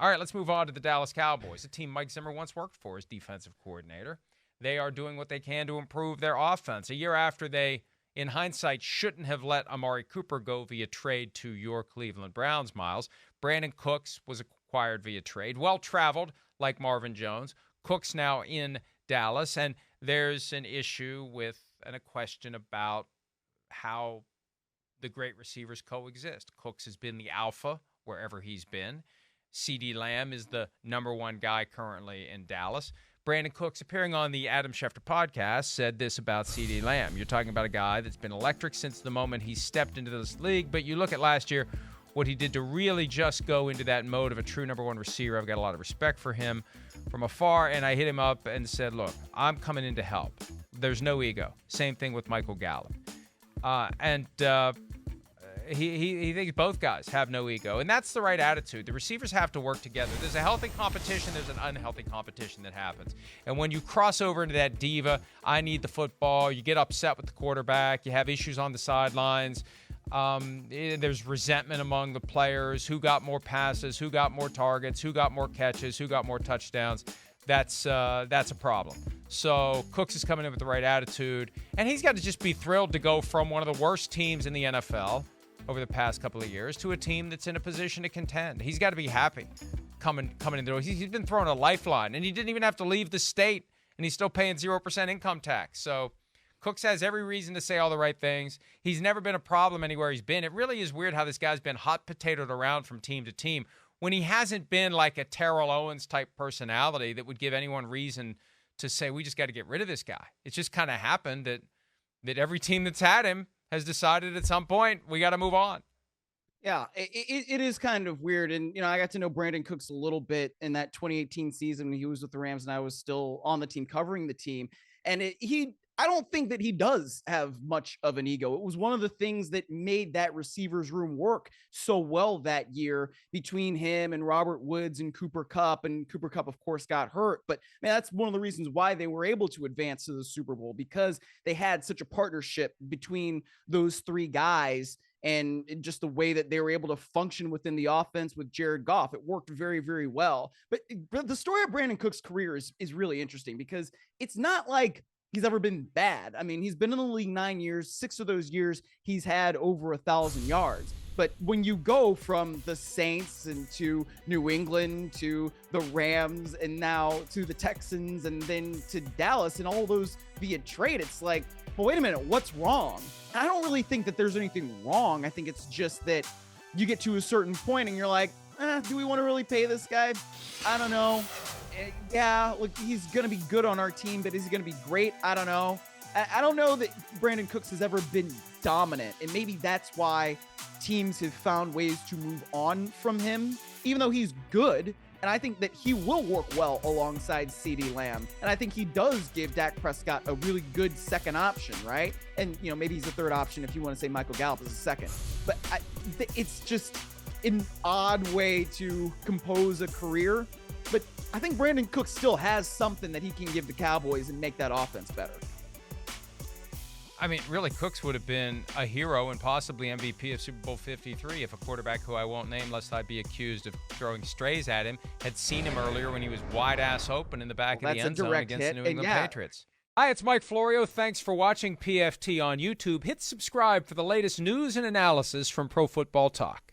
All right, let's move on to the Dallas Cowboys, a team Mike Zimmer once worked for as defensive coordinator. They are doing what they can to improve their offense. A year after they, in hindsight, shouldn't have let Amari Cooper go via trade to your Cleveland Browns, Myles. Brandin Cooks was acquired via trade. Well-traveled, like Marvin Jones. Cooks now in Dallas, and there's an issue with and a question about how the great receivers coexist. Cooks has been the alpha wherever he's been. CeeDee Lamb is the number one guy currently in Dallas. Brandin Cooks, appearing on the Adam Schefter podcast, said this about CeeDee Lamb. You're talking about a guy that's been electric since the moment he stepped into this league, but you look at last year, what he did to really just go into that mode of a true number one receiver. I've got a lot of respect for him from afar, and I hit him up and said, look, I'm coming in to help. There's no ego. Same thing with Michael Gallup. He thinks both guys have no ego, and that's the right attitude. The receivers have to work together. There's a healthy competition. There's an unhealthy competition that happens. And when you cross over into that diva, I need the football, you get upset with the quarterback, you have issues on the sidelines, there's resentment among the players, who got more passes, who got more targets, who got more catches, who got more touchdowns. That's a problem. So Cooks is coming in with the right attitude, and he's got to just be thrilled to go from one of the worst teams in the NFL over the past couple of years to a team that's in a position to contend. He's got to be happy coming in there. He's been thrown a lifeline, and he didn't even have to leave the state, and he's still paying 0% income tax. So Cooks has every reason to say all the right things. He's never been a problem anywhere he's been. It really is weird how this guy's been hot potatoed around from team to team when he hasn't been like a Terrell Owens type personality that would give anyone reason to say, we just got to get rid of this guy. It's just kind of happened that every team that's had him has decided at some point we got to move on. Yeah, it is kind of weird. And, I got to know Brandin Cooks a little bit in that 2018 season when he was with the Rams and I was still on the team covering the team. And I don't think that he does have much of an ego. It was one of the things that made that receivers room work so well that year between him and Robert Woods and Cooper Kupp. And Cooper Kupp, of course, got hurt. But, man, that's one of the reasons why they were able to advance to the Super Bowl, because they had such a partnership between those three guys and just the way that they were able to function within the offense with Jared Goff. It worked very, very well. But the story of Brandin Cooks' career is really interesting because it's not like he's ever been bad. I mean, he's been in the league 9 years. 6 of those years, he's had over 1,000 yards. But when you go from the Saints and to New England to the Rams and now to the Texans and then to Dallas and all those via trade, it's like, well, wait a minute, what's wrong? I don't really think that there's anything wrong. I think it's just that you get to a certain point and you're like, do we want to really pay this guy? I don't know. Yeah, look, he's going to be good on our team, but is he going to be great? I don't know. I don't know that Brandin Cooks has ever been dominant, and maybe that's why teams have found ways to move on from him, even though he's good. And I think that he will work well alongside CeeDee Lamb. And I think he does give Dak Prescott a really good second option, right? And, maybe he's a third option if you want to say Michael Gallup is a second. But it's just an odd way to compose a career. But I think Brandin Cooks still has something that he can give the Cowboys and make that offense better. I mean, really, Cooks would have been a hero and possibly MVP of Super Bowl 53 if a quarterback who I won't name lest I be accused of throwing strays at him had seen him earlier when he was wide-ass open in the back of the end zone against the New England Patriots. Hi, it's Mike Florio. Thanks for watching PFT on YouTube. Hit subscribe for the latest news and analysis from Pro Football Talk.